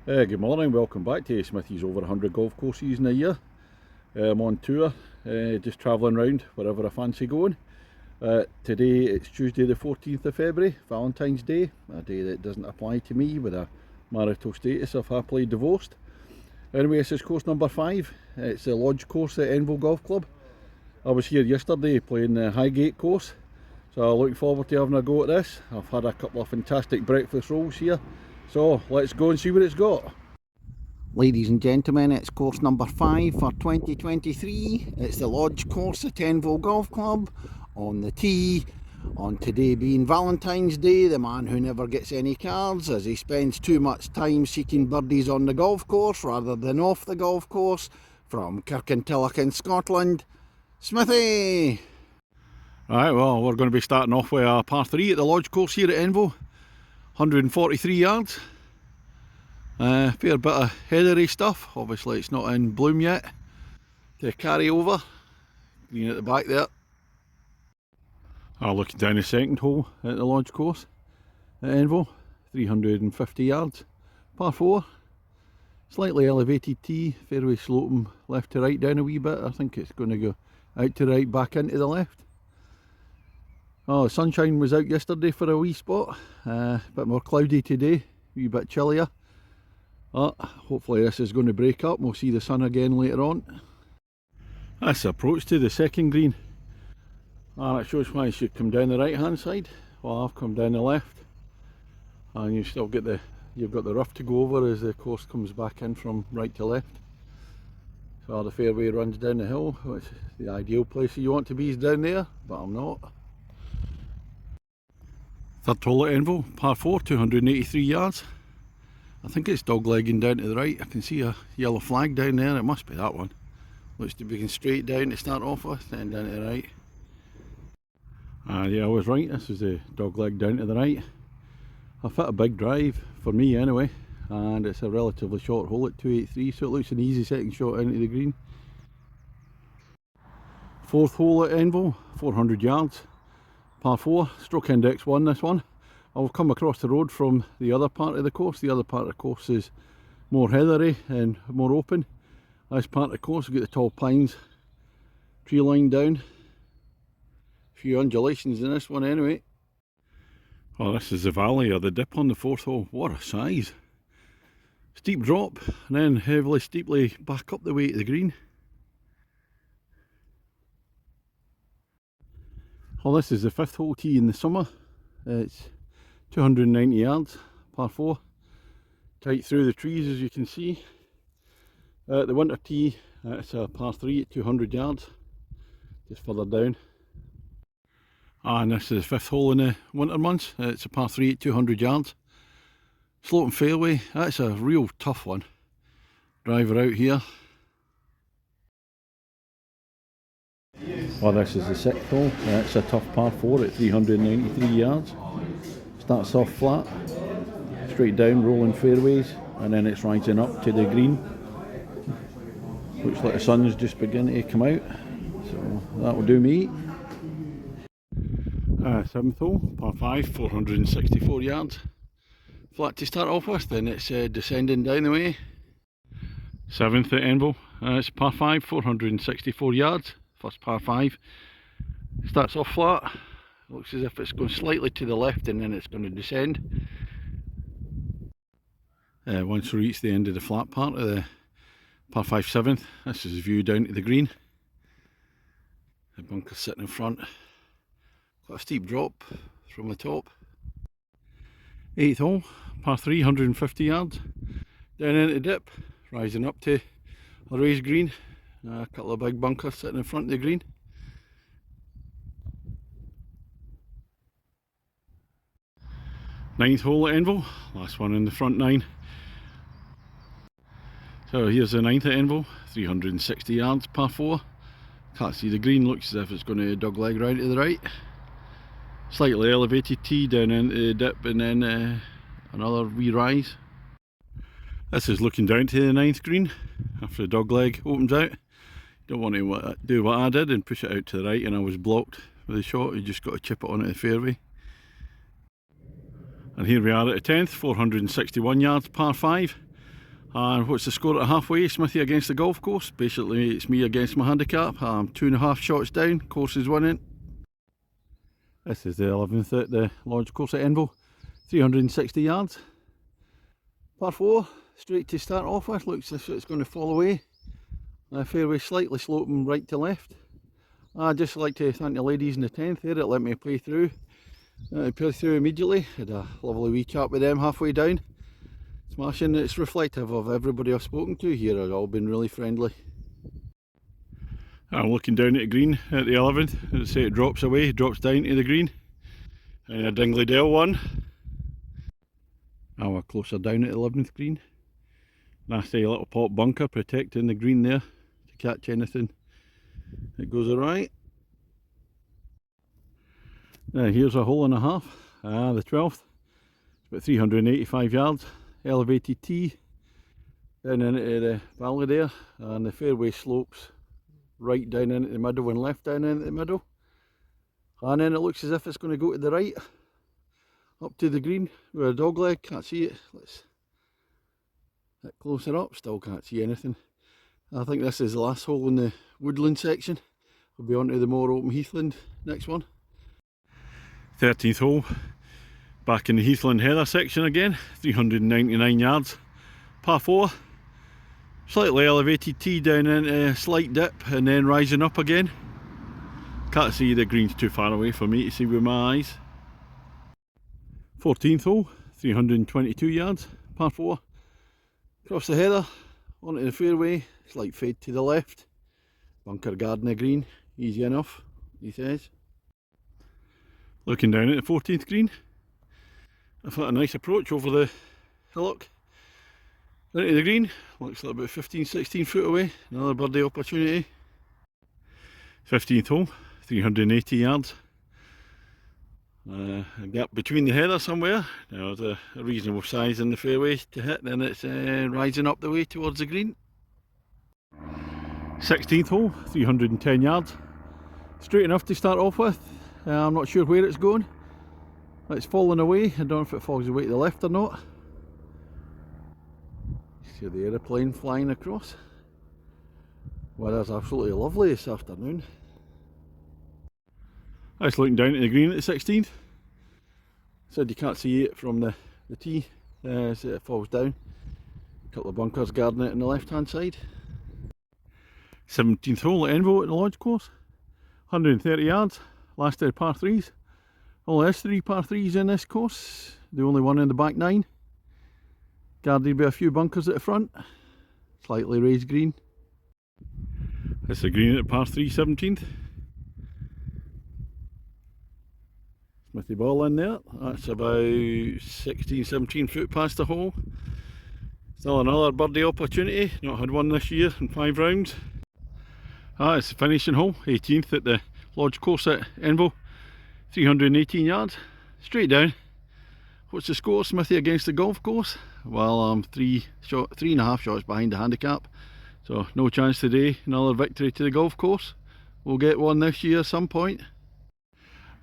Good morning, welcome back to Smithy's over 100 golf courses in a year. I'm on tour, just travelling around wherever I fancy going. Today it's Tuesday the 14th of February, Valentine's Day, a day that doesn't apply to me with a marital status of happily divorced. Anyway, this is course number 5, it's the Lodge course at Enville Golf Club. I was here yesterday playing the Highgate course, so I'm looking forward to having a go at this. I've had a couple of fantastic breakfast rolls here. So let's go and see what it's got. Ladies and gentlemen, it's course number 5 for 2023. It's the Lodge course at Enville Golf Club. On the tee, on today being Valentine's Day, the man who never gets any cards as he spends too much time seeking birdies on the golf course rather than off the golf course, from Kirkintilloch in Scotland, Smithy. Right, well, we're going to be starting off with a par 3 at the Lodge course here at Enville. 143 yards, fair bit of heathery stuff. Obviously it's not in bloom yet. To carry over, green at the back there. Looking down the second hole at the Lodge course at Enville, 350 yards, par 4, slightly elevated tee, fairway sloping left to right down a wee bit. I think it's going to go out to right, back into the left. Oh, the sunshine was out yesterday for a wee spot, a bit more cloudy today, a wee bit chillier. Hopefully this is going to break up, we'll see the sun again later on. That's the approach to the second green, and it shows why you should come down the right hand side. Well, I've come down the left, and you've got the rough to go over as the course comes back in from right to left. So the fairway runs down the hill, which is the ideal place you want to be is down there, but I'm not. Third hole at Enville, par 4, 283 yards. I think it's doglegging down to the right. I can see a yellow flag down there, it must be that one. Looks to be going straight down to start off with, then down to the right. Yeah, I was right, this is the dogleg down to the right. I've hit a big drive, for me anyway, and it's a relatively short hole at 283, so it looks an easy second shot into the green. Fourth hole at Enville, 400 yards. Par 4, stroke index 1 this one. I've come across the road from the other part of the course. The other part of the course is more heathery and more open. This part of the course, we've got the tall pines, tree line down. A few undulations in this one anyway. Well, this is the valley or the dip on the fourth hole. What a size. Steep drop and then heavily steeply back up the way to the green. Well, this is the fifth hole tee in the summer. It's 290 yards, par 4, tight through the trees as you can see. The winter tee, it's a par 3 at 200 yards, just further down. And this is the fifth hole in the winter months. It's a par 3 at 200 yards. Sloping fairway, that's a real tough one. Driver out here. Well, this is the sixth hole. It's a tough par 4 at 393 yards. Starts off flat, straight down, rolling fairways, and then it's rising up to the green. Looks like the sun's just beginning to come out, so that will do me. Seventh hole, par 5, 464 yards. Flat to start off with, then it's descending down the way. Seventh at Enville, it's par 5, 464 yards. First par 5, starts off flat, looks as if it's going slightly to the left and then it's going to descend. Once we reach the end of the flat part of the par 5 7th, this is the view down to the green. The bunker sitting in front, quite a steep drop from the top. Eighth hole, par 3, 150 yards, down into the dip, rising up to a raised green. A couple of big bunkers sitting in front of the green. Ninth hole at Enville, last one in the front 9. So here's the ninth at Enville, 360 yards, par 4. Can't see the green, looks as if it's going to dogleg round to the right. Slightly elevated tee down into the dip and then another wee rise. This is looking down to the ninth green after the dogleg opens out. Don't want to do what I did and push it out to the right, and I was blocked with the shot. You just got to chip it onto the fairway. And here we are at the 10th, 461 yards, par 5. And what's the score at halfway? Smithy against the golf course. Basically it's me against my handicap. I'm 2.5 shots down, course is winning. This is the 11th at the Lodge course at Enville. 360 yards. Par 4, straight to start off with. Looks as if it's going to fall away. Fairway slightly sloping right to left. I'd just like to thank the ladies in the 10th there that let me play through. Play through immediately. Had a lovely wee chat with them halfway down. Smashing. It's reflective of everybody I've spoken to here. They've all been really friendly. I'm looking down at the green at the 11th. Let's say it drops away, drops down to the green. And a Dingley Dale one. Now we're closer down at the 11th green. Nasty little pop bunker protecting the green there to catch anything that goes awry. Here's a hole and a half. The 12th. It's about 385 yards. Elevated tee down into the valley there, and the fairway slopes right down into the middle and left down into the middle, and then it looks as if it's going to go to the right up to the green with a dog leg. Can't see it. Let's get closer up. Still can't see anything. I think this is the last hole in the woodland section. We'll be on to the more open heathland next one. 13th hole. Back in the Heathland Heather section again, 399 yards, par 4, slightly elevated tee down into a slight dip and then rising up again. Can't see, the green's too far away for me to see with my eyes. 14th hole, 322 yards, par 4, across the heather, onto the fairway, slight fade to the left, bunker Gardner green, easy enough, he says. Looking down at the 14th green. I've got a nice approach over the hillock into the green. Looks like about 15-16 foot away. Another birdie opportunity. 15th hole, 380 yards. A gap between the heather somewhere. Now there's a reasonable size in the fairway to hit, then it's rising up the way towards the green. 16th hole, 310 yards. Straight enough to start off with. I'm not sure where it's going. It's falling away. I don't know if it falls away to the left or not. See the aeroplane flying across. Weather's absolutely lovely this afternoon. I was looking down at the green at the 16th. Said you can't see it from the tee as it falls down. A couple of bunkers guarding it on the left hand side. 17th hole at Enville at the Lodge course. 130 yards. Last of par 3s. Only there's 3 par 3s in this course, the only one in the back 9. Guarded by a few bunkers at the front, slightly raised green. It's the green at par 3, 17th. Smithy ball in there, that's about 16-17 foot past the hole. Still another birdie opportunity, not had one this year in 5 rounds. It's the finishing hole, 18th at the Lodge course at Enville. 318 yards, straight down. What's the score? Smithy against the golf course? Well, I'm 3.5 shots behind the handicap, so no chance today. Another victory to the golf course. We'll get one this year at some point.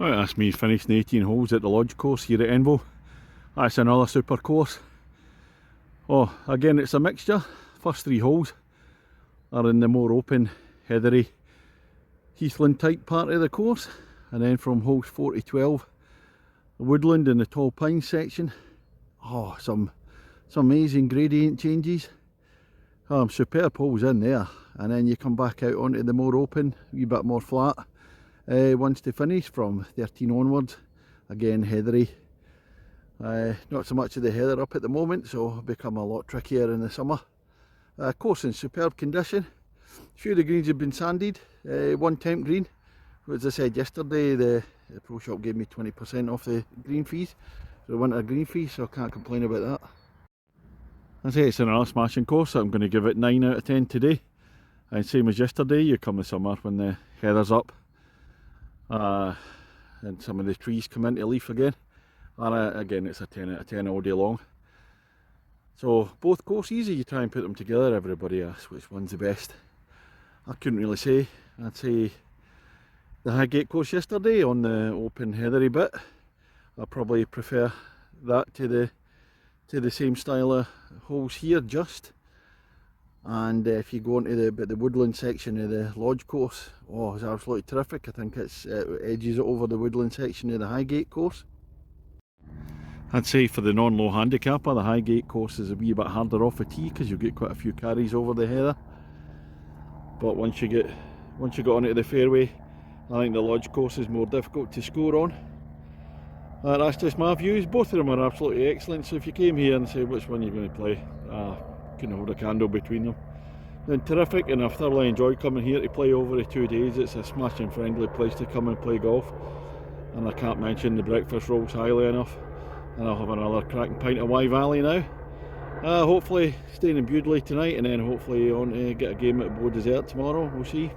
Right, that's me finishing 18 holes at the Lodge course here at Enville. That's another super course. Oh, again it's a mixture. First 3 holes are in the more open, heathery, heathland type part of the course. And then from holes 4 to 12, the woodland and the tall pine section. Oh, some amazing gradient changes. Superb holes in there. And then you come back out onto the more open, a wee bit more flat ones to finish from 13 onwards. Again, heathery. Not so much of the heather up at the moment, so it'll become a lot trickier in the summer. Course in superb condition. A few of the greens have been sanded. One temp green. As I said yesterday, the pro shop gave me 20% off the green fees, so I went a green fee, so I can't complain about that. I say it's another smashing course, so I'm going to give it 9 out of 10 today. And same as yesterday, you come the summer when the heather's up and some of the trees come into leaf again, and again it's a 10 out of 10 all day long. So both courses, you try and put them together, everybody asks which one's the best. I couldn't really say. I'd say the Highgate course yesterday on the open heathery bit, I probably prefer that to to the same style of holes here just. And if you go into the woodland section of the lodge course, oh, it's absolutely terrific. I think it edges it over the woodland section of the Highgate course. I'd say for the non-low handicapper, the Highgate course is a wee bit harder off the tee because you get quite a few carries over the heather. But once you get onto the fairway, I think the lodge course is more difficult to score on. That's just my views. Both of them are absolutely excellent. So if you came here and said which one you're going to play, couldn't hold a candle between them. Then terrific, and I've thoroughly enjoyed coming here to play over the 2 days. It's a smashing friendly place to come and play golf, and I can't mention the breakfast rolls highly enough. And I'll have another cracking pint of Wye Valley now. Hopefully staying in Bewdley tonight, and then hopefully on to get a game at Bow Desert tomorrow. We'll see.